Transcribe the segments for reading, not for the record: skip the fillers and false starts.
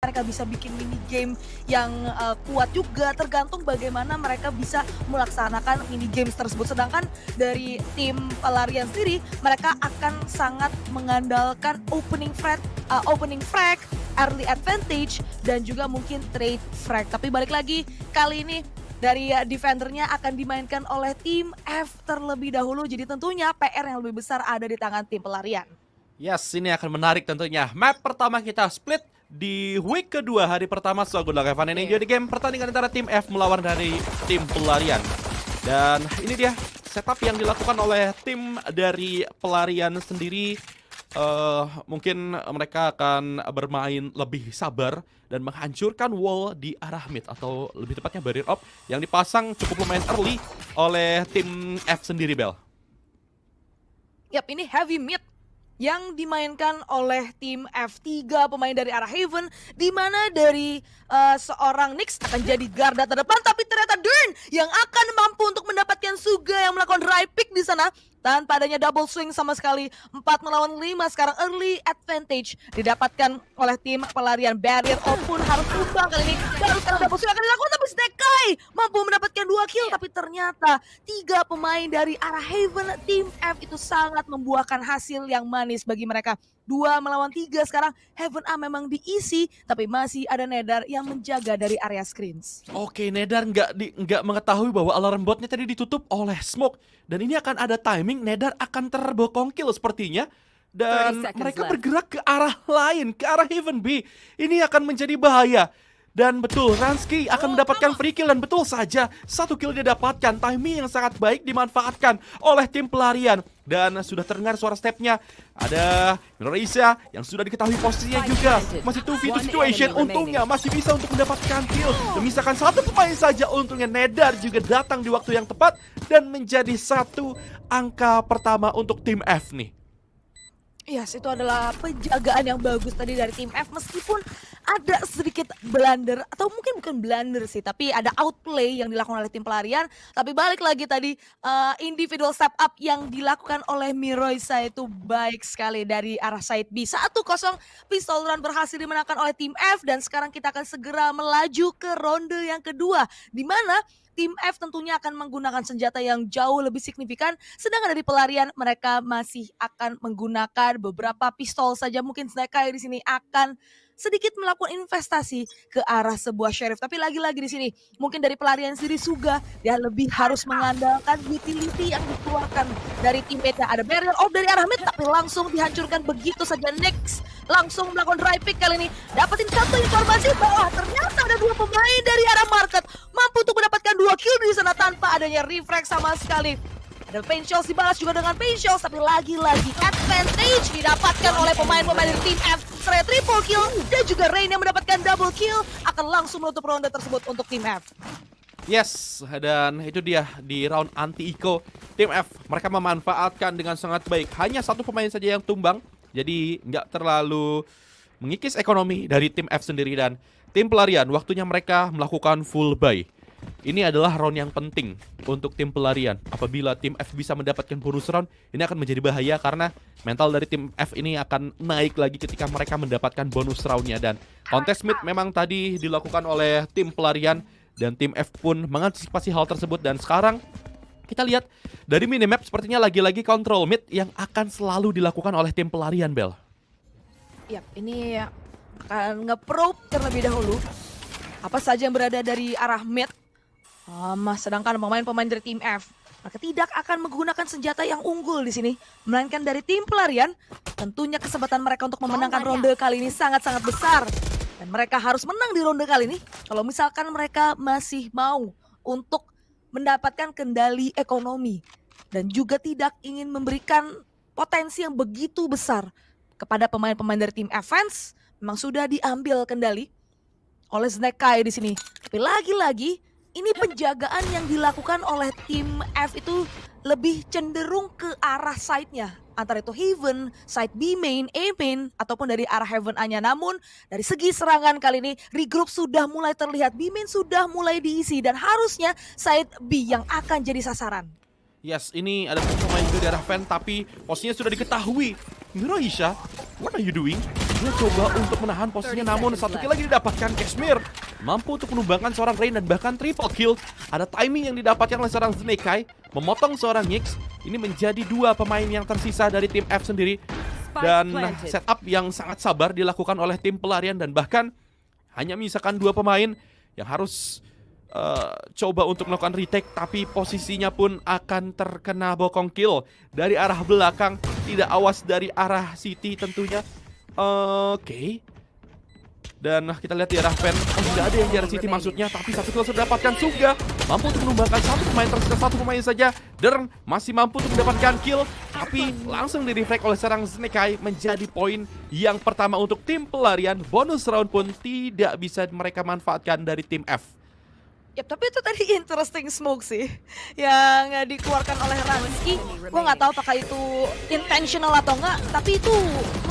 mereka bisa bikin mini game yang kuat juga, tergantung bagaimana mereka bisa melaksanakan mini games tersebut. Sedangkan dari tim pelarian sendiri, mereka akan sangat mengandalkan opening frag, early advantage, dan juga mungkin trade frag. Tapi balik lagi, kali ini dari defendernya akan dimainkan oleh tim F terlebih dahulu. Jadi tentunya PR yang lebih besar ada di tangan tim pelarian. Yes, ini akan menarik tentunya. Map pertama kita split di week kedua hari pertama setelah Good Luck Evan ini jadi game pertandingan antara tim F melawan dari tim pelarian. Dan ini dia setup yang dilakukan oleh tim dari pelarian sendiri. Mungkin mereka akan bermain lebih sabar dan menghancurkan wall di arah mid, atau lebih tepatnya barrier up yang dipasang cukup lumayan early oleh tim F sendiri, Bel. Yap, ini heavy mid yang dimainkan oleh tim F3, pemain dari arah Heaven, di mana dari seorang Nyx akan jadi garda terdepan, tapi ternyata Dern yang akan mampu untuk mendapatkan Suga yang melakukan dry pick di sana tanpa adanya double swing sama sekali. 4 melawan 5 sekarang early advantage didapatkan oleh tim pelarian. Barrier pun harus tumbang kali ini. Baru sekarang double swing akan dilakukan, tapi Snekai mampu mendapatkan 2 kill, tapi ternyata 3 pemain dari arah Heaven tim F itu sangat membuahkan hasil yang manis bagi mereka. 2 melawan 3 sekarang. Heaven A memang diisi, tapi masih ada Nether yang menjaga dari area screens. Oke, Nether nggak mengetahui bahwa alarm botnya tadi ditutup oleh smoke. Dan ini akan ada timing, Nether akan terbokong kill sepertinya. Dan mereka bergerak ke arah lain, ke arah Heaven B. Ini akan menjadi bahaya. Dan betul, Ransky akan mendapatkan free kill, dan betul saja, 1 kill dia dapatkan. Timing yang sangat baik dimanfaatkan oleh tim pelarian. Dan sudah terdengar suara stepnya. Ada Indonesia yang sudah diketahui posisinya juga. Masih 2v2 situation, untungnya masih bisa untuk mendapatkan kill. Memisahkan 1 pemain saja, untungnya Nether juga datang di waktu yang tepat. Dan menjadi 1 angka pertama untuk tim F nih. Yes, itu adalah penjagaan yang bagus tadi dari tim F, meskipun ada sedikit blunder, atau mungkin bukan blunder sih, tapi ada outplay yang dilakukan oleh tim pelarian. Tapi balik lagi tadi, individual step up yang dilakukan oleh Miroisa itu baik sekali dari arah side B. 1-0, pistol run berhasil dimenangkan oleh tim F, dan sekarang kita akan segera melaju ke ronde yang kedua, di mana tim F tentunya akan menggunakan senjata yang jauh lebih signifikan, sedangkan dari pelarian mereka masih akan menggunakan beberapa pistol saja. Mungkin Snekai di sini akan sedikit melakukan investasi ke arah sebuah sheriff. Tapi lagi-lagi di sini mungkin dari pelarian sendiri Suga dia lebih harus mengandalkan utility yang dikeluarkan dari teammate-nya. Ada barrier off dari arah mid, tapi langsung dihancurkan begitu saja. Nyx langsung melakukan dry pick kali ini. Dapetin satu informasi bahwa ternyata ada 2 pemain dari arah market mampu untuk mendapatkan 2 kill di sana tanpa adanya refrag sama sekali. Ada paint shells dibalas juga dengan paint shells, tapi lagi-lagi advantage didapatkan oleh pemain-pemain dari tim F. Seraya triple kill dan juga Rain yang mendapatkan double kill akan langsung menutup ronde tersebut untuk tim F. Yes, dan itu dia di round anti-eco. Tim F, mereka memanfaatkan dengan sangat baik. Hanya 1 pemain saja yang tumbang, jadi nggak terlalu mengikis ekonomi dari tim F sendiri. Dan tim pelarian, waktunya mereka melakukan full buy. Ini adalah round yang penting untuk tim pelarian. Apabila tim F bisa mendapatkan bonus round, ini akan menjadi bahaya karena mental dari tim F ini akan naik lagi ketika mereka mendapatkan bonus roundnya. Dan kontes mid memang tadi dilakukan oleh tim pelarian, dan tim F pun mengantisipasi hal tersebut. Dan sekarang kita lihat dari minimap sepertinya lagi-lagi control mid yang akan selalu dilakukan oleh tim pelarian, Bel. Yap, ini akan nge-probe terlebih dahulu apa saja yang berada dari arah mid. Sedangkan pemain-pemain dari tim F mereka tidak akan menggunakan senjata yang unggul di sini, melainkan dari tim pelarian. Tentunya kesempatan mereka untuk memenangkan ronde kali ini sangat-sangat besar, dan mereka harus menang di ronde kali ini kalau misalkan mereka masih mau untuk mendapatkan kendali ekonomi dan juga tidak ingin memberikan potensi yang begitu besar kepada pemain-pemain dari tim Evans. Memang sudah diambil kendali oleh Snekai di sini, tapi lagi-lagi ini penjagaan yang dilakukan oleh tim F itu lebih cenderung ke arah side-nya. Antara itu Heaven, side B main, A main, ataupun dari arah Heaven A-nya. Namun dari segi serangan kali ini, regroup sudah mulai terlihat. B main sudah mulai diisi, dan harusnya side B yang akan jadi sasaran. Yes, ini ada pemain juga di arah fan, tapi posisinya sudah diketahui. Miroisha, what are you doing? dia coba untuk menahan posisinya, namun satu kill lagi didapatkan. Cashmere mampu untuk menumbangkan seorang Rain dan bahkan triple kill. Ada timing yang didapatkan oleh seorang Snake Eye, memotong seorang Nyx. Ini menjadi dua pemain yang tersisa dari tim F sendiri. Dan setup yang sangat sabar dilakukan oleh tim pelarian, dan bahkan hanya menyisakan dua pemain yang harus coba untuk melakukan retake, tapi posisinya pun akan terkena bokong kill dari arah belakang, tidak awas dari arah City tentunya. Oke. Dan kita lihat di arah Pen, tidak ada yang di arah City maksudnya, tapi satu kill sudah dapatkan. Suga mampu untuk menumbangkan satu pemain, tersisa satu pemain saja. Dern masih mampu untuk mendapatkan kill, tapi langsung di reflect oleh seorang Snake Eye, menjadi poin yang pertama untuk tim pelarian. Bonus round pun tidak bisa mereka manfaatkan dari tim F. Yap, tapi itu tadi interesting smoke sih yang dikeluarkan oleh Ransky. Gue nggak tahu apakah itu intentional atau enggak, tapi itu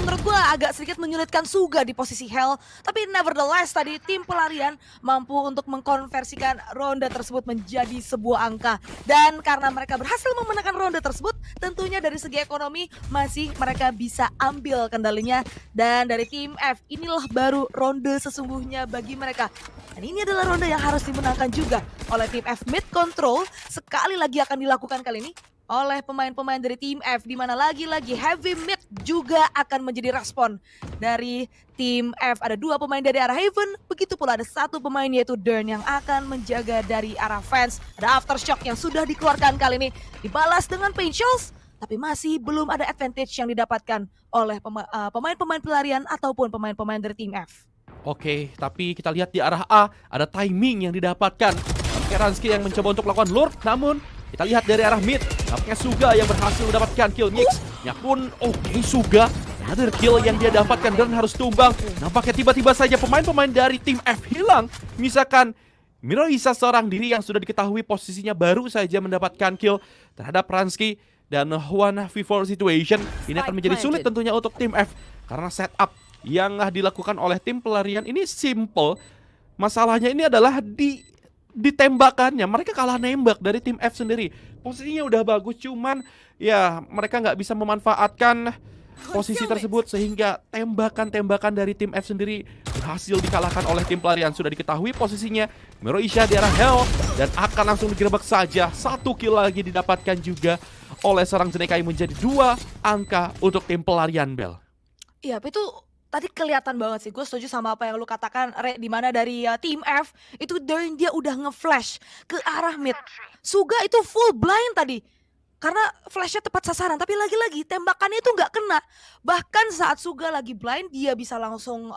menurut gue agak sedikit menyulitkan Suga di posisi Hell. Tapi nevertheless tadi tim pelarian mampu untuk mengkonversikan ronde tersebut menjadi sebuah angka. Dan karena mereka berhasil memenangkan ronde tersebut, tentunya dari segi ekonomi masih mereka bisa ambil kendalinya. Dan dari tim F, inilah baru ronde sesungguhnya bagi mereka. Dan ini adalah ronde yang harus dimenangkan juga oleh tim F. Mid control sekali lagi akan dilakukan kali ini oleh pemain-pemain dari tim F, di mana lagi-lagi heavy mid juga akan menjadi respon dari tim F. Ada dua pemain dari arah Heaven, begitu pula ada satu pemain yaitu Dern yang akan menjaga dari arah fence. Ada aftershock yang sudah dikeluarkan kali ini, dibalas dengan paint shells, tapi masih belum ada advantage yang didapatkan oleh pemain-pemain pelarian ataupun pemain-pemain dari tim F. Oke, tapi kita lihat di arah A, ada timing yang didapatkan. Nampaknya Ransky yang mencoba untuk melakukan lure, namun kita lihat dari arah mid, nampaknya Suga yang berhasil mendapatkan kill. Nyx-nya pun oke, Suga another kill yang dia dapatkan dan harus tumbang. Nampaknya tiba-tiba saja pemain-pemain dari tim F hilang. Misalkan Miroisa seorang diri yang sudah diketahui posisinya baru saja mendapatkan kill terhadap Ransky. Dan 1v4 situation ini akan menjadi sulit tentunya untuk tim F, karena setup yang dilakukan oleh tim pelarian ini simple. Masalahnya ini adalah ditembakannya. Mereka kalah nembak dari tim F sendiri. Posisinya udah bagus, cuman ya mereka nggak bisa memanfaatkan posisi tersebut, sehingga tembakan-tembakan dari tim F sendiri berhasil dikalahkan oleh tim pelarian. Sudah diketahui posisinya Miroisa di arah Hell dan akan langsung digerebek saja. Satu kill lagi didapatkan juga oleh seorang Snake Eye, menjadi 2 angka untuk tim pelarian, Bel. Iya, itu tadi kelihatan banget sih, gue setuju sama apa yang lu katakan, Re, di mana dari tim F itu Dern dia udah nge-flash ke arah mid. Suga itu full blind tadi karena flashnya tepat sasaran, tapi lagi-lagi tembakannya itu nggak kena. Bahkan saat Suga lagi blind, dia bisa langsung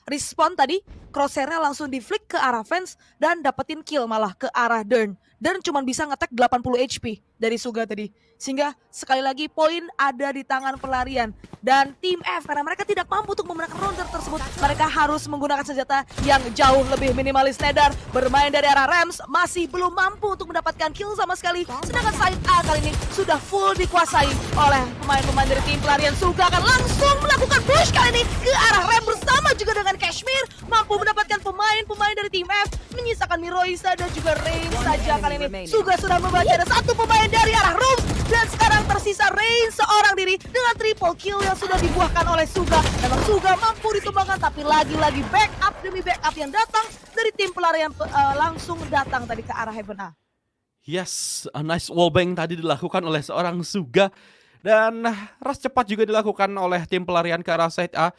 respon tadi, crosshairnya langsung di-flick ke arah fence dan dapetin kill malah ke arah Dern. Dern cuma bisa nge-tag 80 HP dari Suga tadi. Sehingga sekali lagi poin ada di tangan pelarian. Dan tim F, karena mereka tidak mampu untuk memenangkan ronde tersebut, mereka harus menggunakan senjata yang jauh lebih minimalis. Nether bermain dari arah Rams masih belum mampu untuk mendapatkan kill sama sekali. Sedangkan side A kali ini sudah full dikuasai oleh pemain-pemain dari tim pelarian. Suga akan langsung melakukan push kali ini ke arah Ram bersama juga dengan Cashmere. Mampu mendapatkan pemain-pemain dari tim F, menyisakan Miroisa dan juga Rain saja kali ini. Suga sudah membaca ada satu pemain dari arah Room. Dan sekarang tersisa Rain seorang diri dengan triple kill yang sudah dibuahkan oleh Suga. Memang Suga mampu ditumbangkan, tapi lagi-lagi backup demi backup yang datang dari tim pelarian langsung datang tadi ke arah Heaven A. Yes, a nice wallbang tadi dilakukan oleh seorang Suga. Dan rush cepat juga dilakukan oleh tim pelarian ke arah side A.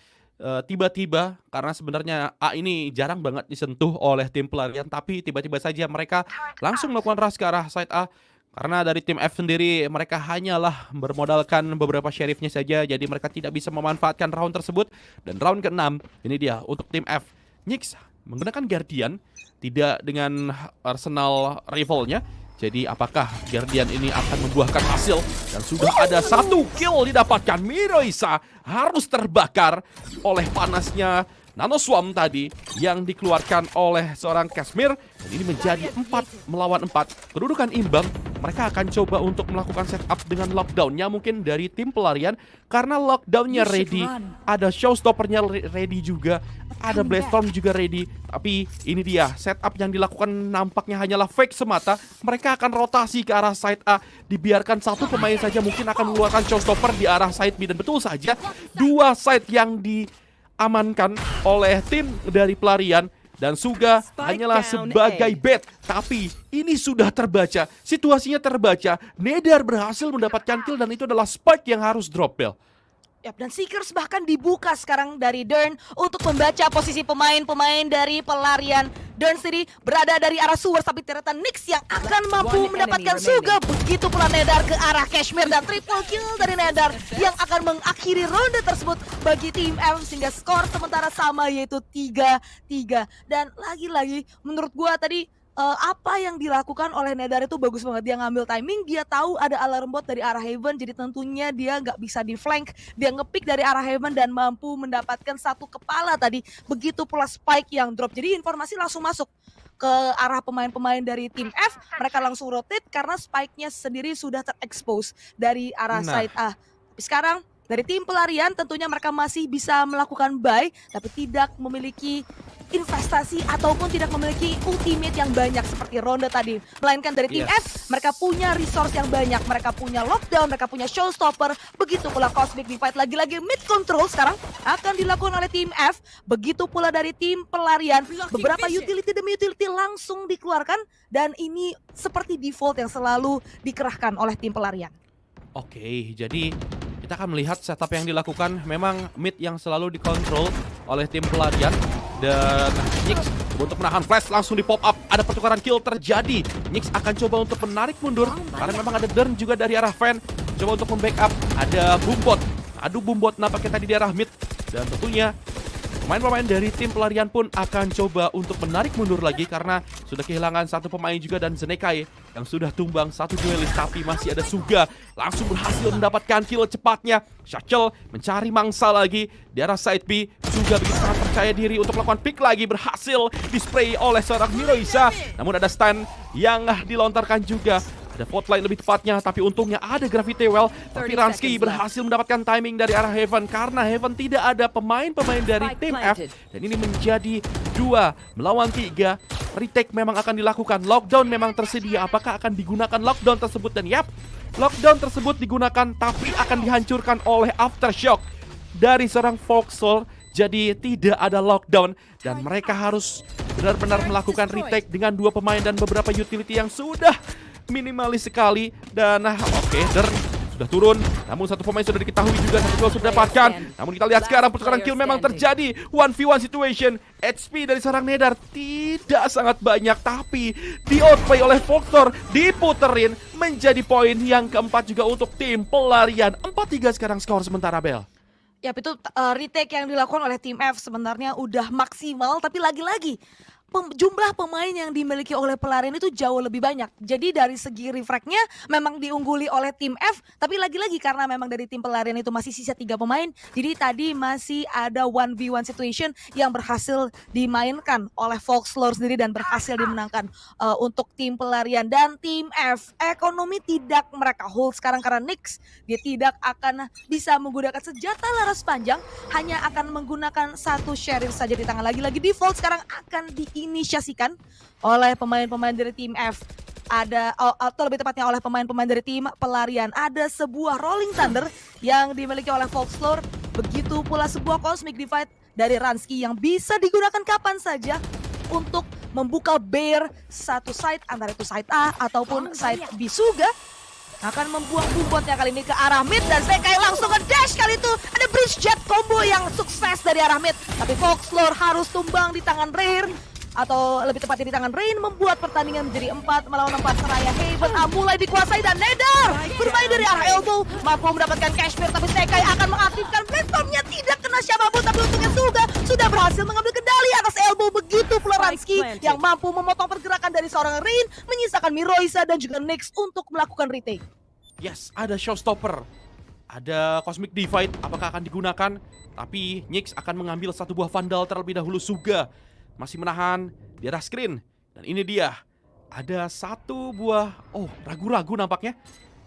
Tiba-tiba, karena sebenarnya A ini jarang banget disentuh oleh tim pelarian, tapi tiba-tiba saja mereka langsung melakukan rush ke arah side A. Karena dari tim F sendiri mereka hanyalah bermodalkan beberapa sheriffnya saja, jadi mereka tidak bisa memanfaatkan round tersebut. Dan round ke-6 ini dia untuk tim F. Nyx menggunakan Guardian, tidak dengan arsenal rivalnya. Jadi apakah Guardian ini akan membuahkan hasil? Dan sudah ada satu kill didapatkan. Miroisa harus terbakar oleh panasnya Nano Swarm tadi yang dikeluarkan oleh seorang Cashmere. Dan ini menjadi 4 melawan 4. Kedudukan imbang. Mereka akan coba untuk melakukan setup dengan lockdownnya mungkin dari tim pelarian. Karena lockdownnya ready. Ada showstoppernya ready juga. Ada Blazestorm juga ready. Tapi ini dia setup yang dilakukan nampaknya hanyalah fake semata. Mereka akan rotasi ke arah side A. Dibiarkan satu pemain saja mungkin akan mengeluarkan showstopper di arah side B. Dan betul saja 2 side yang di diamankan oleh tim dari pelarian. Dan Suga hanyalah sebagai bet. Tapi ini sudah terbaca. Situasinya terbaca. Nedar berhasil mendapatkan kill dan itu adalah Spike yang harus drop, Bel. Yap, dan Seekers bahkan dibuka sekarang dari Dern untuk membaca posisi pemain-pemain dari pelarian. Dern sendiri berada dari arah Sewers, tapi ternyata Nyx yang akan mampu mendapatkan Suga. Begitu pula Nedar ke arah Kashmir dan triple kill dari Nedar yang akan mengakhiri ronde tersebut bagi tim F sehingga skor sementara sama yaitu 3-3. Dan lagi-lagi menurut gua tadi apa yang dilakukan oleh Nedar itu bagus banget. Dia ngambil timing, dia tahu ada alarm bot dari arah Heaven, jadi tentunya dia nggak bisa di flank. Dia ngepick dari arah Heaven dan mampu mendapatkan satu kepala tadi. Begitu pula Spike yang drop. Jadi informasi langsung masuk ke arah pemain-pemain dari tim F. Mereka langsung rotate karena Spike-nya sendiri sudah terekspos dari arah side A. Tapi sekarang dari tim pelarian tentunya mereka masih bisa melakukan buy, tapi tidak memiliki investasi ataupun tidak memiliki ultimate yang banyak seperti ronde tadi. Melainkan dari tim F, mereka punya resource yang banyak. Mereka punya lockdown, mereka punya showstopper. Begitu pula Cosmic Divide, lagi-lagi mid control sekarang akan dilakukan oleh tim F. Begitu pula dari tim pelarian. Beberapa utility demi utility langsung dikeluarkan. Dan ini seperti default yang selalu dikerahkan oleh tim pelarian. Oke, jadi kita akan melihat setup yang dilakukan. Memang mid yang selalu dikontrol oleh tim pelarian. Dan Nyx untuk menahan flash langsung di pop up. Ada pertukaran kill terjadi. Nyx akan coba untuk menarik mundur karena memang ada Dern juga dari arah Fan. Coba untuk membackup. Ada Boombot. Aduh, Boombot nampaknya tadi di arah mid. Dan tentunya pemain-pemain dari tim pelarian pun akan coba untuk menarik mundur lagi karena sudah kehilangan satu pemain juga dan Zenekai yang sudah tumbang satu duelis, tapi masih ada Suga langsung berhasil mendapatkan kill cepatnya. Shachel mencari mangsa lagi di arah side B. Suga begitu sangat percaya diri untuk melakukan pick lagi, berhasil dispray oleh seorang Miroisa. Namun ada stun yang dilontarkan juga. Ada Spotlight lebih tepatnya, tapi untungnya ada Gravity Well. Tapi Ransky berhasil mendapatkan timing dari arah Heaven karena Heaven tidak ada pemain-pemain dari tim F. Dan ini menjadi 2 melawan 3. Retake memang akan dilakukan. Lockdown memang tersedia. Apakah akan digunakan lockdown tersebut? Dan yap, lockdown tersebut digunakan tapi akan dihancurkan oleh Aftershock dari seorang Foxhole. Jadi tidak ada lockdown dan mereka harus benar-benar melakukan retake dengan 2 pemain dan beberapa utility yang sudah minimalis sekali. Dan oke, Dern sudah turun. Namun satu pemain sudah diketahui juga, satu gol sudah didapatkan. Namun kita lihat sekarang pertukaran kill memang terjadi. 1v1 situation. HP dari seorang Nedar tidak sangat banyak, tapi di outplay oleh Voktor, diputerin menjadi poin yang keempat juga untuk tim pelarian. 4-3 sekarang skor sementara, Bel. Yap, itu retake yang dilakukan oleh tim F sebenarnya udah maksimal, tapi lagi-lagi jumlah pemain yang dimiliki oleh pelarian itu jauh lebih banyak. Jadi dari segi refrag-nya memang diungguli oleh tim F, tapi lagi-lagi karena memang dari tim pelarian itu masih sisa 3 pemain, jadi tadi masih ada 1v1 situation yang berhasil dimainkan oleh Foxlore sendiri dan berhasil dimenangkan untuk tim pelarian. Dan tim F, ekonomi tidak mereka hold sekarang karena Nyx dia tidak akan bisa menggunakan senjata laras panjang, hanya akan menggunakan satu sheriff saja di tangan. Lagi-lagi default sekarang akan diinisiasikan oleh pemain-pemain dari tim F. Ada atau lebih tepatnya oleh pemain-pemain dari tim pelarian. Ada sebuah Rolling Thunder yang dimiliki oleh Foxlore. Begitu pula sebuah Cosmic Divide dari Ransky yang bisa digunakan kapan saja untuk membuka bear satu side, antara itu side A ataupun side B. Suga akan membuang Boombotnya kali ini ke arah mid dan Zekai langsung ke dash. Kali itu ada bridge jet combo yang sukses dari arah mid, tapi Foxlore harus tumbang di tangan Rare, atau lebih tepatnya di tangan Rain, membuat pertandingan menjadi 4 melawan 4. Seraya Heaven mulai dikuasai dan Nedar bermain dari arah elbow, mampu mendapatkan Kashmir, tapi Zekai akan mengaktifkan platformnya, tidak kena siapapun, tapi untungnya sudah berhasil mengambil kendali atas elbow. Begitu pula Ransky yang mampu memotong pergerakan dari seorang Rain, menyisakan Miroisa dan juga Nyx untuk melakukan retake. Yes, ada showstopper, ada Cosmic Divide, apakah akan digunakan? Tapi Nyx akan mengambil satu buah Vandal terlebih dahulu. Suga masih menahan di arah screen. Dan ini dia, ada satu buah, ragu-ragu nampaknya.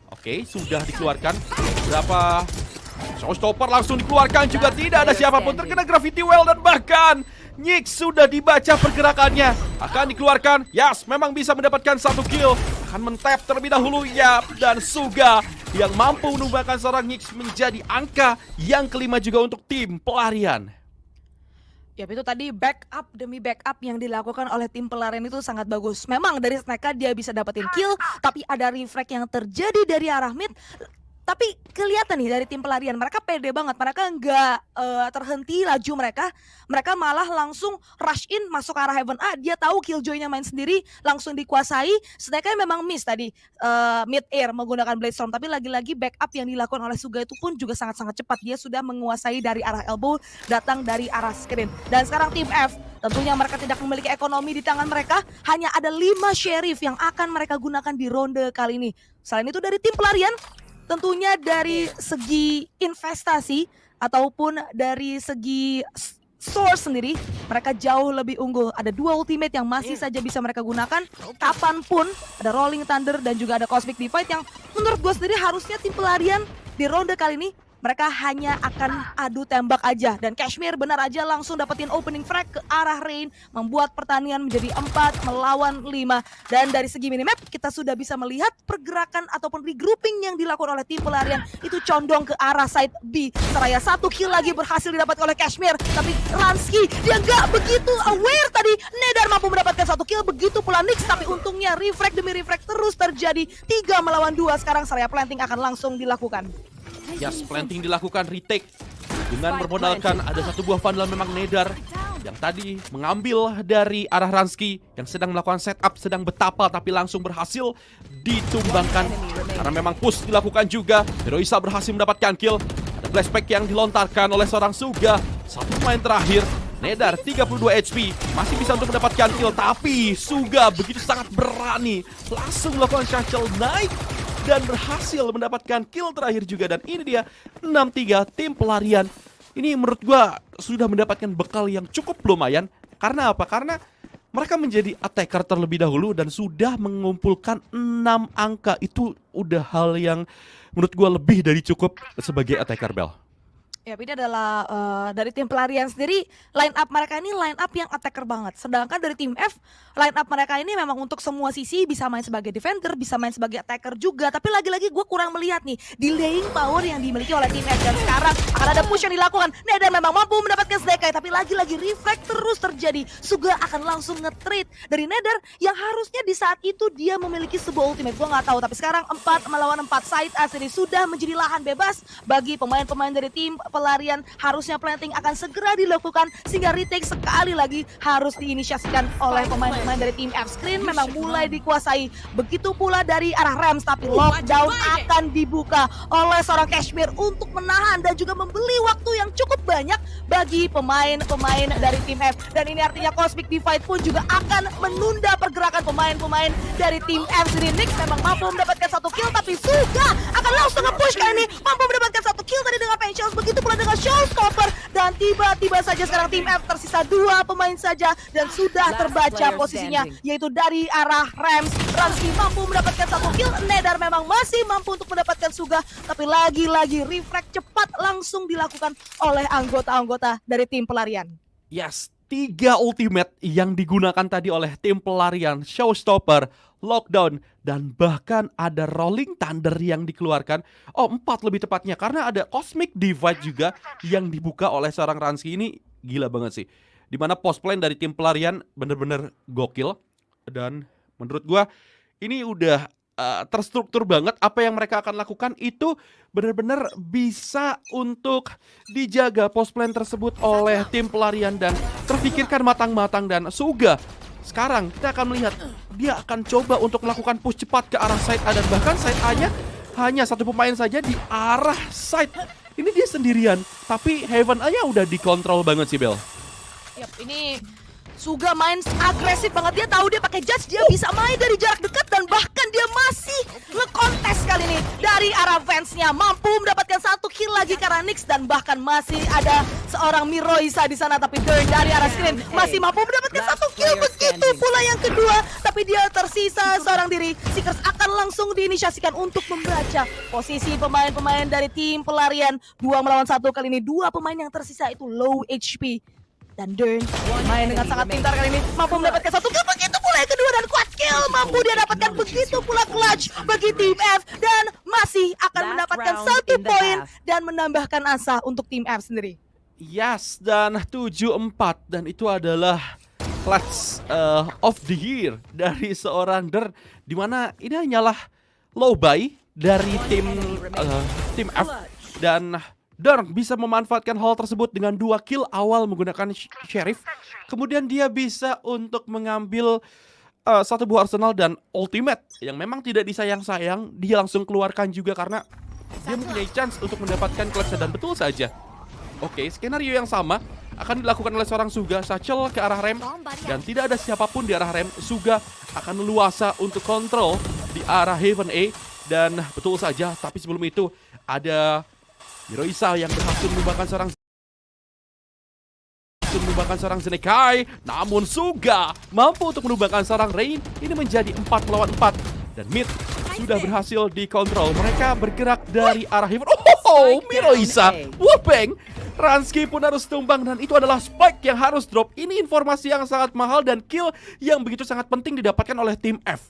Oke, sudah dikeluarkan. Berapa showstopper langsung dikeluarkan juga, tidak ada siapapun, terkena Gravity Well dan bahkan Nyx sudah dibaca pergerakannya. Akan dikeluarkan, yes, memang bisa mendapatkan satu kill. Akan mentap terlebih dahulu, ya, dan Suga yang mampu menumbangkan seorang Nyx menjadi angka yang kelima juga untuk tim pelarian. Ya itu tadi backup demi backup yang dilakukan oleh tim pelarian itu sangat bagus. Memang dari Sneka dia bisa dapetin kill, tapi ada refrag yang terjadi dari arah mid. Tapi kelihatan nih dari tim pelarian, mereka pede banget, mereka nggak terhenti laju mereka malah langsung rush in masuk ke arah Heaven A. Dia tahu Killjoy-nya main sendiri, langsung dikuasai. Sneka memang miss tadi mid air menggunakan Blade Storm, tapi lagi-lagi backup yang dilakukan oleh Suga itu pun juga sangat-sangat cepat. Dia sudah menguasai dari arah elbow, datang dari arah screen. Dan sekarang tim F, tentunya mereka tidak memiliki ekonomi di tangan mereka, hanya ada 5 sheriff yang akan mereka gunakan di ronde kali ini. Selain itu dari tim pelarian, tentunya dari segi investasi ataupun dari segi source sendiri, mereka jauh lebih unggul. Ada 2 ultimate yang masih saja bisa mereka gunakan kapanpun. Ada Rolling Thunder dan juga ada Cosmic Divide yang menurut gue sendiri harusnya tim pelarian di ronde kali ini mereka hanya akan adu tembak aja. Dan Kashmir benar aja langsung dapetin opening frag ke arah Rain, membuat pertandingan menjadi 4 melawan 5. Dan dari segi minimap kita sudah bisa melihat pergerakan ataupun regrouping yang dilakukan oleh tim pelarian itu condong ke arah side B. Seraya 1 kill lagi berhasil didapat oleh Kashmir, tapi Ransky dia nggak begitu aware tadi. Nedar mampu mendapatkan 1 kill, begitu pula Nyx, tapi untungnya refrag demi refrag terus terjadi. 3 melawan 2, sekarang Seraya planting akan langsung dilakukan. Yes, planting dilakukan, retake dengan bermodalkan ada 1 buah vandal memang Nedar yang tadi mengambil dari arah Ransky yang sedang melakukan setup, sedang betapa tapi langsung berhasil ditumbangkan karena memang push dilakukan juga. Heroisa berhasil mendapatkan kill. Ada flashback yang dilontarkan oleh seorang Suga. 1 pemain terakhir, Nedar 32 HP masih bisa untuk mendapatkan kill, tapi Suga begitu sangat berani langsung melakukan shuttle naik dan berhasil mendapatkan kill terakhir juga. Dan ini dia 6-3 tim pelarian. Ini menurut gua sudah mendapatkan bekal yang cukup lumayan. Karena apa? Karena mereka menjadi attacker terlebih dahulu dan sudah mengumpulkan 6 angka. Itu udah hal yang menurut gua lebih dari cukup sebagai attacker, Bel. Ya, ini adalah dari tim pelarian sendiri, line up mereka ini line up yang attacker banget. Sedangkan dari tim F, line up mereka ini memang untuk semua sisi, bisa main sebagai defender, bisa main sebagai attacker juga. Tapi lagi-lagi gue kurang melihat nih delaying power yang dimiliki oleh tim F. Dan sekarang akan ada push yang dilakukan. Nedar memang mampu mendapatkan Snake, tapi lagi-lagi reflect terus terjadi. Suga akan langsung nge-trade dari Nedar yang harusnya di saat itu dia memiliki sebuah ultimate. Gue nggak tahu, tapi sekarang 4 melawan 4 side A ini sudah menjadi lahan bebas bagi pemain-pemain dari tim pelarian. Harusnya planting akan segera dilakukan sehingga retake sekali lagi harus diinisiasikan oleh pemain-pemain dari tim F. Screen memang mulai dikuasai, begitu pula dari arah Rams, tapi lockdown akan dibuka oleh seorang Kashmir untuk menahan dan juga membeli waktu yang cukup banyak bagi pemain-pemain dari tim F. Dan ini artinya Cosmic Divide pun juga akan menunda pergerakan pemain-pemain dari tim F. Sendiri Nyx memang mampu mendapatkan 1 kill, tapi Suga akan langsung nge-push kali ini, mampu mendapatkan 1 kill tadi dengan Pensions, begitu pula dengan Showstopper. Dan tiba-tiba saja sekarang tim F tersisa 2 pemain saja dan sudah terbaca posisinya, yaitu dari arah Rams. Ransky mampu mendapatkan 1 kill, Nedar memang masih mampu untuk mendapatkan Suga, tapi lagi-lagi reflect cepat langsung dilakukan oleh anggota-anggota dari tim pelarian. Yes, 3 ultimate yang digunakan tadi oleh tim pelarian, Showstopper, Lockdown, dan bahkan ada Rolling Thunder yang dikeluarkan. Oh, 4 lebih tepatnya, karena ada Cosmic Divide juga yang dibuka oleh seorang Ransky. Ini gila banget sih, dimana post plan dari tim pelarian bener-bener gokil. Dan menurut gua ini udah terstruktur banget. Apa yang mereka akan lakukan itu benar-benar bisa untuk dijaga post plan tersebut oleh tim pelarian dan terpikirkan matang-matang. Dan Suga sekarang kita akan melihat dia akan coba untuk melakukan push cepat ke arah side A, dan bahkan side A-nya hanya 1 pemain saja di arah side. Ini dia sendirian, tapi Heaven A-nya udah dikontrol banget sih, Bel. Yap, ini Suga main agresif banget. Dia tahu dia pakai Judge, dia bisa main dari jarak dekat, dan bahkan dia masih nge-kontes kali ini dari arah fans-nya. Mampu mendapatkan 1 kill lagi karena Nyx, dan bahkan masih ada seorang Miroisa di sana, tapi Dern dari arah screen masih mampu mendapatkan 1 kill. Begitu pula yang kedua, tapi dia tersisa seorang diri. Seekers akan langsung diinisiasikan untuk membaca posisi pemain-pemain dari tim pelarian. 2 melawan 1 kali ini, 2 pemain yang tersisa itu low HP. Dan Dern main dengan sangat pintar kali ini, mampu mendapatkan 1 kill, begitu pula yang kedua, dan quad kill mampu dia dapatkan, begitu pula clutch bagi tim F, dan masih akan mendapatkan 1 poin dan menambahkan asa untuk tim F sendiri. Yes, dan 7-4 dan itu adalah clutch of the year dari seorang Der, dimana ini hanyalah low buy dari tim F, dan Der bisa memanfaatkan hal tersebut dengan 2 kill awal menggunakan Sheriff. Kemudian dia bisa untuk mengambil satu buah arsenal dan ultimate yang memang tidak disayang-sayang, dia langsung keluarkan juga karena dia mempunyai chance untuk mendapatkan clutch. Dan betul saja, oke, skenario yang sama akan dilakukan oleh seorang Suga. Satchel ke arah rem dan tidak ada siapapun di arah rem. Suga akan leluasa untuk kontrol di arah Heaven A. Dan betul saja, tapi sebelum itu ada Miroisa yang berhasil menumbangkan seorang Zenekai. Namun Suga mampu untuk menumbangkan seorang Rain. Ini menjadi 4 melawan 4. Dan mid sudah berhasil dikontrol. Mereka bergerak dari arah Heaven. Oh, Miroisa, whooping. Ranski pun harus tumbang dan itu adalah spike yang harus drop. Ini informasi yang sangat mahal dan kill yang begitu sangat penting didapatkan oleh tim F.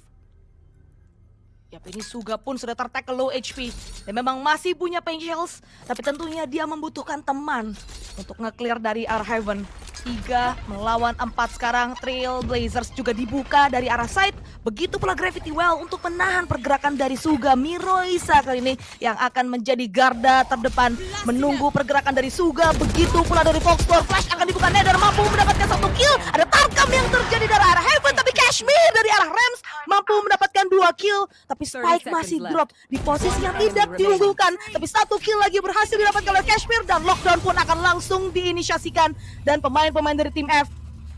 Yap, ini Suga pun sudah tertackle low HP dan memang masih punya potentials, tapi tentunya dia membutuhkan teman untuk nge-clear dari arah Heaven. 3 melawan 4 sekarang. Trailblazers juga dibuka dari arah side. Begitu pula Gravity Well untuk menahan pergerakan dari Suga. Miroisa kali ini yang akan menjadi garda terdepan menunggu pergerakan dari Suga. Begitu pula dari Foxlore. Flash akan dibuka, Nether mampu mendapatkan 1 kill. Ada Tarkam yang terjadi dari arah Heaven, tapi Kashmir dari arah Rams mampu mendapatkan 2 kill. Tapi Spike masih drop di posisi yang tidak diunggulkan. Tapi 1 kill lagi berhasil didapatkan oleh Kashmir dan lockdown pun akan langsung diinisiasikan. Dan pemain dari tim F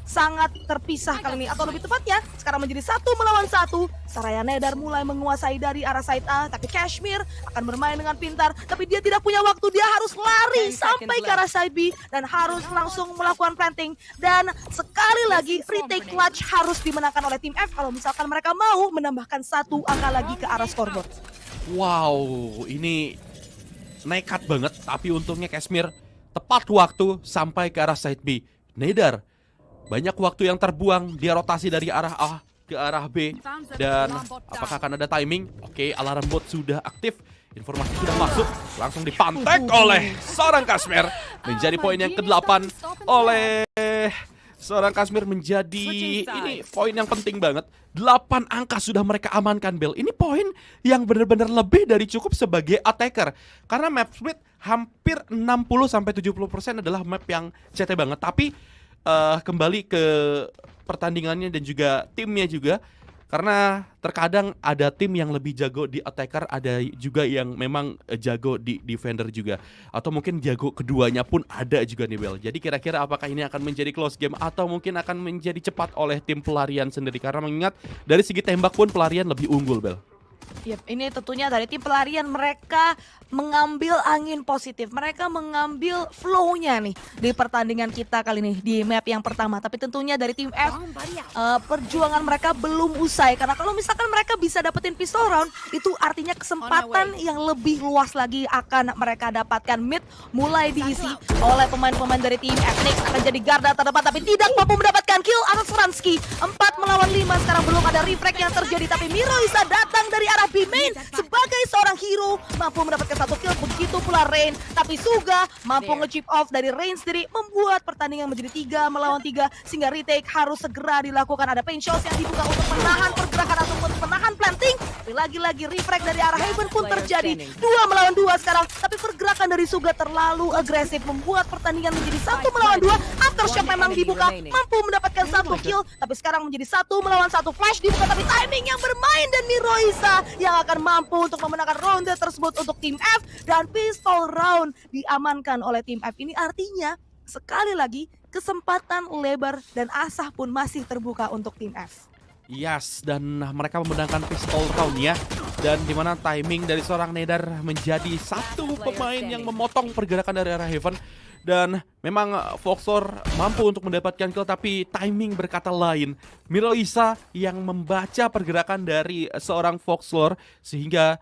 sangat terpisah kali ini, atau lebih tepatnya sekarang menjadi 1 melawan 1. Saraya Nether mulai menguasai dari arah side A, tapi Kashmir akan bermain dengan pintar, tapi dia tidak punya waktu. Dia harus lari sampai ke arah side B dan harus langsung melakukan planting. Dan sekali lagi retake clutch harus dimenangkan oleh tim F kalau misalkan mereka mau menambahkan 1 angka lagi ke arah scoreboard. Wow, ini nekat banget, tapi untungnya Kashmir tepat waktu sampai ke arah side B. Nether banyak waktu yang terbuang, dia rotasi dari arah A ke arah B. Dan apakah akan ada timing? Oke, alarm bot sudah aktif, informasi sudah masuk, langsung dipantek oleh seorang Kashmir. Menjadi poin yang ke-8 oleh seorang Kashmir. Menjadi ini poin yang penting banget. 8 angka sudah mereka amankan, Bel. Ini poin yang benar-benar lebih dari cukup sebagai attacker. Karena map split hampir 60-70% adalah map yang CT banget. Tapi kembali ke pertandingannya dan juga timnya juga. Karena terkadang ada tim yang lebih jago di attacker, ada juga yang memang jago di defender juga. Atau mungkin jago keduanya pun ada juga nih, Bel. Jadi kira-kira apakah ini akan menjadi close game atau mungkin akan menjadi cepat oleh tim pelarian sendiri. Karena mengingat dari segi tembak pun pelarian lebih unggul, Bel. Yep, ini tentunya dari tim pelarian, mereka mengambil angin positif, mereka mengambil flow-nya nih di pertandingan kita kali ini di map yang pertama. Tapi tentunya dari tim F, perjuangan mereka belum usai, karena kalau misalkan mereka bisa dapetin pistol round, itu artinya kesempatan yang lebih luas lagi akan mereka dapatkan. Mid mulai diisi oleh pemain-pemain dari tim F. Nix akan jadi garda terdepan tapi tidak mampu mendapatkan kill atas Ranski. 4 melawan 5, sekarang belum ada refrag yang terjadi, tapi Miroisa datang dari arah B main sebagai seorang hero, mampu mendapatkan 1 kill. Begitu pula Rain, tapi Suga mampu nge-chip off dari Rain sendiri, membuat pertandingan menjadi 3 melawan 3, sehingga retake harus segera dilakukan. Ada paint shots yang dibuka untuk menahan pergerakan atau untuk menahan planting, tapi lagi-lagi refrag dari arah Heaven pun terjadi. 2 melawan 2 sekarang, tapi pergerakan dari Suga terlalu agresif, membuat pertandingan menjadi 1 melawan 2. Aftershock memang dibuka, mampu mendapatkan 1 kill, tapi sekarang menjadi 1 melawan 1. Flash dibuka, tapi timing yang bermain dan Miroisa yang akan mampu untuk memenangkan ronde tersebut untuk tim F. Dan pistol round diamankan oleh tim F. Ini artinya sekali lagi kesempatan lebar dan asah pun masih terbuka untuk tim F. Yes, dan mereka memenangkan pistol round ya. Dan dimana timing dari seorang Nether menjadi satu pemain yang memotong pergerakan dari arah Heaven. Dan memang Foxlore mampu untuk mendapatkan kill, tapi timing berkata lain. Miroisa yang membaca pergerakan dari seorang Foxlore sehingga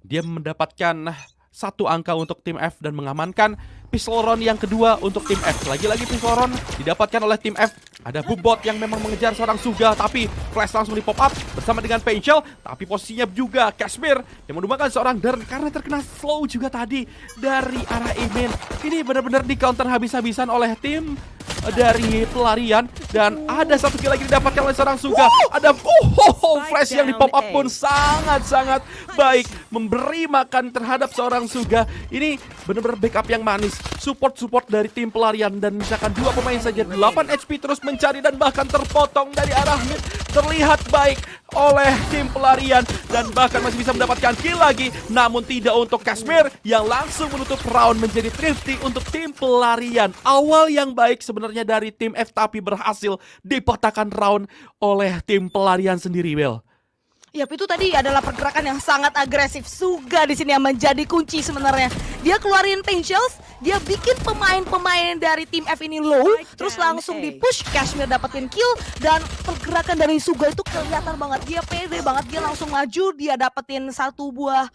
dia mendapatkan 1 angka untuk tim F dan mengamankan pistol round yang kedua untuk tim F. Lagi-lagi pistol round didapatkan oleh tim F. Ada Bubot yang memang mengejar seorang Suga, tapi Flash langsung di pop up bersama dengan Painshell. Tapi posisinya juga Kashmir yang menumbangkan seorang Dern karena terkena slow juga tadi dari arah Imin. Ini benar-benar di counter habis-habisan oleh tim dari pelarian. Dan ada satu kill lagi didapatkan oleh seorang Suga. Ada Flash yang di pop up pun sangat-sangat baik, memberi makan terhadap seorang Suga. Ini benar-benar backup yang manis, support dari tim pelarian. Dan misalkan 2 pemain saja 8 HP terus mencari dan bahkan terpotong dari arah mid. Terlihat baik oleh tim pelarian dan bahkan masih bisa mendapatkan kill lagi, namun tidak untuk Kashmir yang langsung menutup round menjadi thrifty untuk tim pelarian. Awal yang baik sebenarnya dari tim F, tapi berhasil dipatahkan round oleh tim pelarian sendiri, Bel. Yap, itu tadi adalah pergerakan yang sangat agresif. Suga di sini yang menjadi kunci sebenarnya. Dia keluarin Painshell, dia bikin pemain-pemain dari tim F ini low, terus langsung di-push. Kashmir dapetin kill, dan pergerakan dari Suga itu kelihatan banget. Dia pede banget, dia langsung maju, dia dapetin satu buah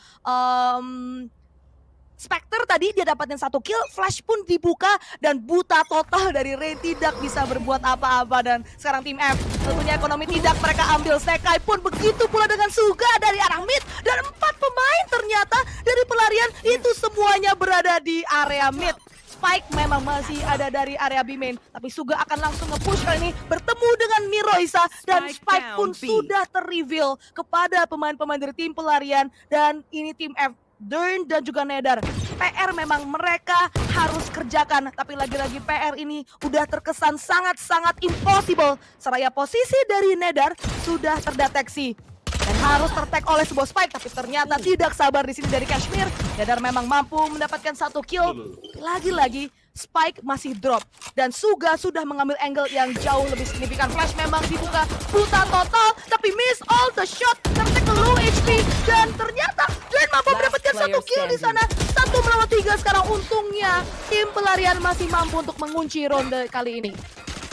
Spectre tadi, dia dapatin 1 kill. Flash pun dibuka dan buta total dari Rain, tidak bisa berbuat apa-apa. Dan sekarang tim F tentunya ekonomi tidak mereka ambil. Sekai pun begitu pula dengan Suga dari arah mid. Dan 4 pemain ternyata dari pelarian itu semuanya berada di area mid. Spike memang masih ada dari area B main, tapi Suga akan langsung nge-push kali ini bertemu dengan Miroisa. Dan Spike pun sudah ter-reveal kepada pemain-pemain dari tim pelarian. Dan ini tim F, Dern dan juga Nether, PR memang mereka harus kerjakan, tapi lagi-lagi PR ini udah terkesan sangat-sangat impossible. Seraya posisi dari Nether sudah terdeteksi dan harus tertag oleh sebuah Spike, tapi ternyata tidak sabar di sini dari Kashmir. Nether memang mampu mendapatkan 1 kill. Lagi-lagi Spike masih drop dan Suga sudah mengambil angle yang jauh lebih signifikan. Flash memang dibuka buta total, tapi miss all the shot, tertek low HP, dan ternyata Dren mampu mendapatkan 1 kill di sana. 1 melawan 3 sekarang. Untungnya tim pelarian masih mampu untuk mengunci ronde kali ini.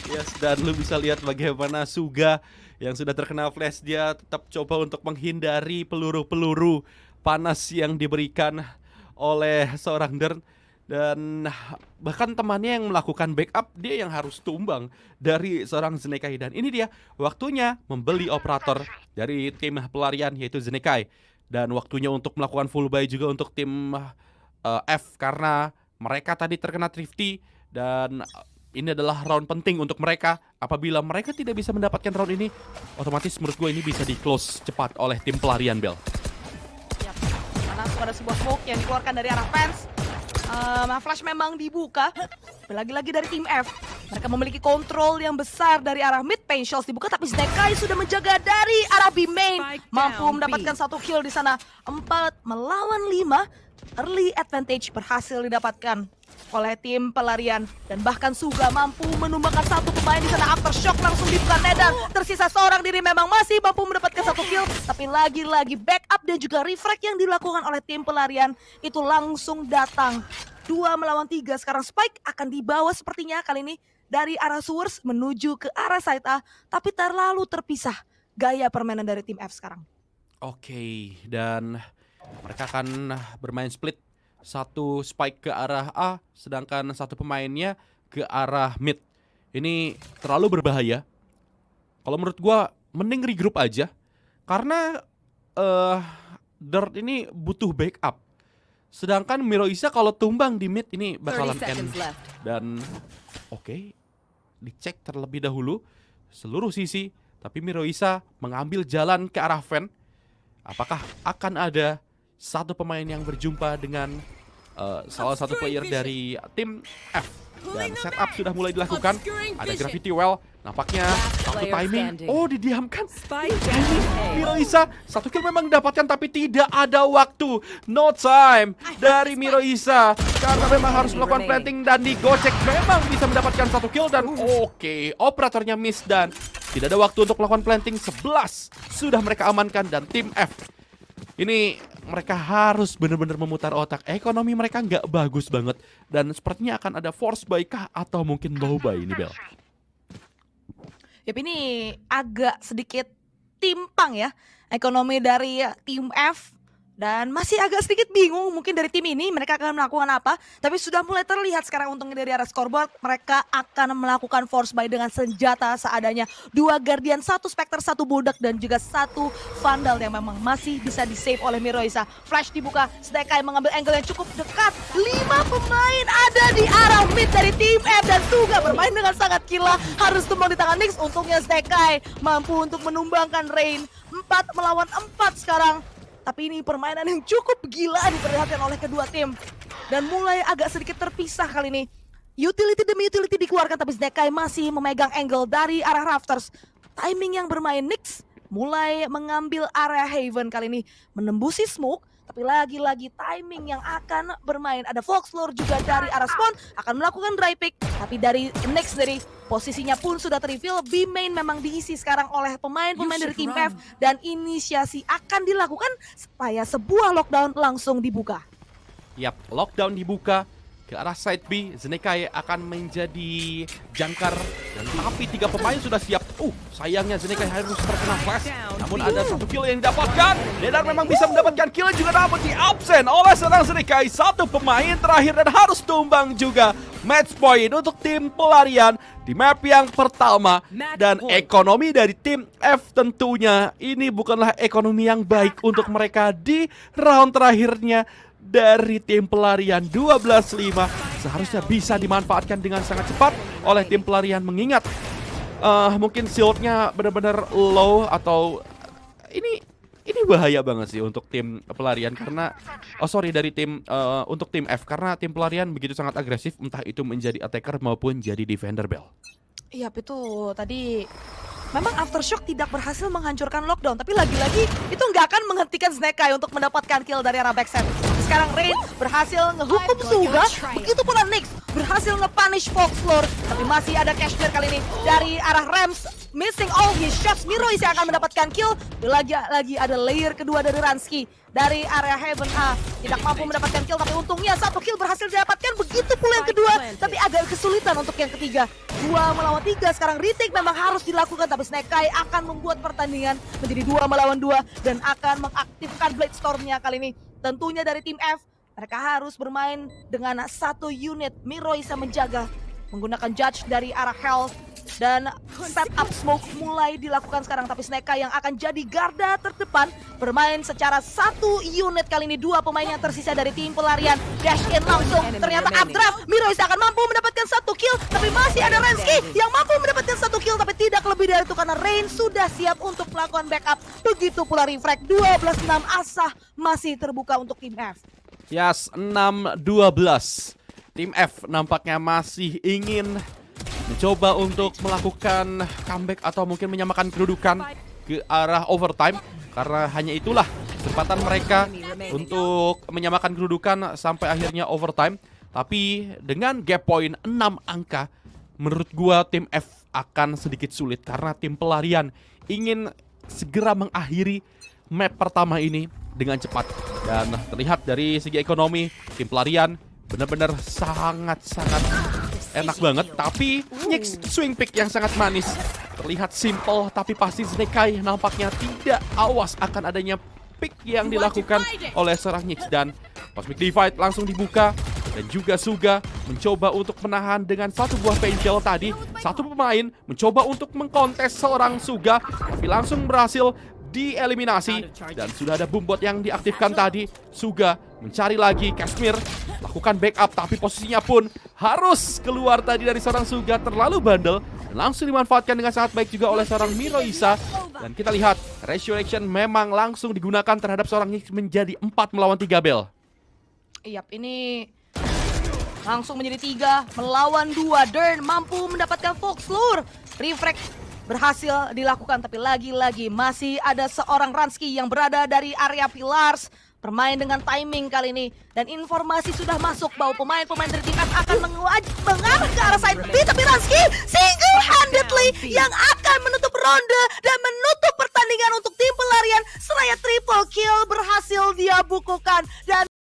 Yes, dan lu bisa lihat bagaimana Suga yang sudah terkena flash, dia tetap coba untuk menghindari peluru-peluru panas yang diberikan oleh seorang Dern. Dan bahkan temannya yang melakukan backup, dia yang harus tumbang dari seorang Zenekai. Dan ini dia waktunya membeli operator dari tim pelarian, yaitu Zenekai. Dan waktunya untuk melakukan full buy juga untuk tim F, karena mereka tadi terkena thrifty. Dan ini adalah round penting untuk mereka. Apabila mereka tidak bisa mendapatkan round ini, otomatis menurut gue ini bisa di close cepat oleh tim pelarian, Bel. Yap, karena ada sebuah smoke yang dikeluarkan dari arah fans. Flash memang dibuka. Lagi-lagi dari tim F, mereka memiliki kontrol yang besar dari arah mid. Painshell dibuka, tapi Zenekai sudah menjaga dari arah B main, mampu mendapatkan 1 kill di sana. 4 melawan 5, early advantage berhasil didapatkan oleh tim pelarian. Dan bahkan Suga mampu menumbangkan 1 pemain di sana. Aftershock langsung dibuka Nether, tersisa seorang diri memang masih mampu mendapatkan 1 kill, tapi lagi-lagi backup dan juga refrag yang dilakukan oleh tim pelarian itu langsung datang. 2 melawan 3 sekarang. Spike akan dibawa sepertinya kali ini dari arah Sewers menuju ke arah side A, tapi terlalu terpisah gaya permainan dari tim F sekarang. Oke, dan mereka akan bermain split. 1 Spike ke arah A, sedangkan 1 pemainnya ke arah mid. Ini terlalu berbahaya. Kalau menurut gua mending regroup aja, karena Dirt ini butuh backup. Sedangkan Miroisa kalau tumbang di mid ini bakalan end. Dan oke, dicek terlebih dahulu seluruh sisi, tapi Miroisa mengambil jalan ke arah Ven. Apakah akan ada 1 pemain yang berjumpa dengan salah satu player dari tim F? Dan setup sudah mulai dilakukan. Ada Gravity Well, nampaknya waktu timing. Oh, didiamkan. Timing Miroisa, 1 kill memang didapatkan, tapi tidak ada waktu. No time dari Miroisa, karena memang harus melakukan planting dan digocek. Memang bisa mendapatkan 1 kill dan oke, operatornya miss dan tidak ada waktu untuk melakukan planting. 11 sudah mereka amankan dan tim F ini mereka harus benar-benar memutar otak. Ekonomi mereka nggak bagus banget. Dan sepertinya akan ada force buy kah atau mungkin low buy ini, Bel. Yap, ini agak sedikit timpang ya ekonomi dari tim F Dan masih agak sedikit bingung mungkin dari tim ini mereka akan melakukan apa. Tapi sudah mulai terlihat sekarang untungnya dari arah scoreboard. Mereka akan melakukan force buy dengan senjata seadanya. 2 Guardian, 1 Spectre, 1 Bulldog dan juga 1 Vandal yang memang masih bisa di save oleh Miroisa. Flash dibuka, Snekai mengambil angle yang cukup dekat. 5 pemain ada di arah mid dari tim F dan Suga bermain dengan sangat gila. Harus tumbang di tangan Nix. Untungnya Snekai mampu untuk menumbangkan Rain. 4 melawan 4 sekarang. Tapi ini permainan yang cukup gila diperlihatkan oleh kedua tim. Dan mulai agak sedikit terpisah kali ini. Utility demi utility dikeluarkan tapi Snekai masih memegang angle dari arah Rafters. Timing yang bermain Nix mulai mengambil area Haven kali ini. Menembusi smoke. Tapi lagi-lagi timing yang akan bermain. Ada Foxlore juga dari arah spawn. Akan melakukan dry pick. Tapi dari Nix dari posisinya pun sudah terreveal. B main memang diisi sekarang oleh pemain-pemain dari tim F. Dan inisiasi akan dilakukan supaya sebuah lockdown langsung dibuka. Yap, lockdown dibuka ke arah side B. Snekai akan menjadi jangkar. Dan tapi 3 pemain sudah siap. Sayangnya Snekai harus terkena flash. Namun ada 1 kill yang didapatkan. Dedar memang bisa mendapatkan kill juga, namun di absen oleh seorang Snekai. 1 pemain terakhir dan harus tumbang juga. Match point untuk tim pelarian di map yang pertama. Dan ekonomi dari tim F tentunya ini bukanlah ekonomi yang baik untuk mereka di round terakhirnya. Dari tim pelarian 12-5 seharusnya bisa dimanfaatkan dengan sangat cepat oleh tim pelarian, mengingat mungkin shieldnya benar-benar low atau ini bahaya banget sih untuk tim pelarian karena dari tim untuk tim F karena tim pelarian begitu sangat agresif, entah itu menjadi attacker maupun jadi defender, Bel. Iya, itu tadi memang Aftershock tidak berhasil menghancurkan lockdown, tapi lagi-lagi itu nggak akan menghentikan Snekai untuk mendapatkan kill dari arah backside. Sekarang Rain berhasil ngehukum Suga, begitu pula Nix berhasil nge-punish Foxlore, tapi masih ada Cashmere kali ini dari arah Rams, missing all his shots. Miroisa akan mendapatkan kill. Lagi ada layer kedua dari Ransky dari area Heaven A, tidak mampu mendapatkan kill, tapi untungnya 1 kill berhasil didapatkan. Begitu pula yang kedua, tapi agak kesulitan untuk yang ketiga. 2 melawan 3, sekarang retake memang harus dilakukan, tapi Snekai akan membuat pertandingan menjadi 2 melawan 2 dan akan mengaktifkan Blade Storm-nya kali ini. Tentunya dari tim F, mereka harus bermain dengan 1 unit. Miroisa menjaga menggunakan Judge dari arah Hell. Dan setup smoke mulai dilakukan sekarang, tapi Snekai yang akan jadi garda terdepan bermain secara 1 unit kali ini. 2 pemain yang tersisa dari tim pelarian dash in langsung, ternyata updraft. Miroisa akan mampu mendapatkan 1 kill, tapi masih ada Ransky yang mampu mendapatkan 1 kill, tapi tidak lebih dari itu karena Rain sudah siap untuk melakukan backup. Begitu pula Refract. 12-6, Asah masih terbuka untuk tim F. Yes, 6-12. Tim F nampaknya masih ingin mencoba untuk melakukan comeback atau mungkin menyamakan kedudukan ke arah overtime, karena hanya itulah kesempatan mereka untuk menyamakan kedudukan sampai akhirnya overtime. Tapi dengan gap point 6 angka, menurut gua tim F akan sedikit sulit karena tim pelarian ingin segera mengakhiri map pertama ini dengan cepat. Dan terlihat dari segi ekonomi, tim pelarian benar-benar sangat-sangat enak banget. Tapi Nyx swing pick yang sangat manis, terlihat simple, tapi pasti Snekai nampaknya tidak awas akan adanya pick yang dilakukan oleh seorang Nyx. Dan Cosmic Divide langsung dibuka, dan juga Suga mencoba untuk menahan dengan 1 buah Painkill tadi. 1 pemain mencoba untuk mengkontes seorang Suga, tapi langsung berhasil dieliminasi. Dan sudah ada boom bot yang diaktifkan tadi. Suga mencari lagi Cashmere, lakukan backup, tapi posisinya pun harus keluar tadi dari seorang Suga, terlalu bandel. Dan langsung dimanfaatkan dengan sangat baik juga oleh seorang Miroisa. Dan kita lihat Resurrection memang langsung digunakan terhadap seorang Nyx menjadi 4 melawan 3, Bel. Iyap, ini langsung menjadi 3 melawan 2. Dern mampu mendapatkan Foxlore. Refract berhasil dilakukan, tapi lagi-lagi masih ada seorang Ransky yang berada dari area Pillars. Bermain dengan timing kali ini. Dan informasi sudah masuk bahwa pemain-pemain dari tim F akan mengarah ke arah side B. Tapi Ransky single-handedly yang akan menutup ronde dan menutup pertandingan untuk tim pelarian. Seraya triple kill berhasil dia bukukan. Dan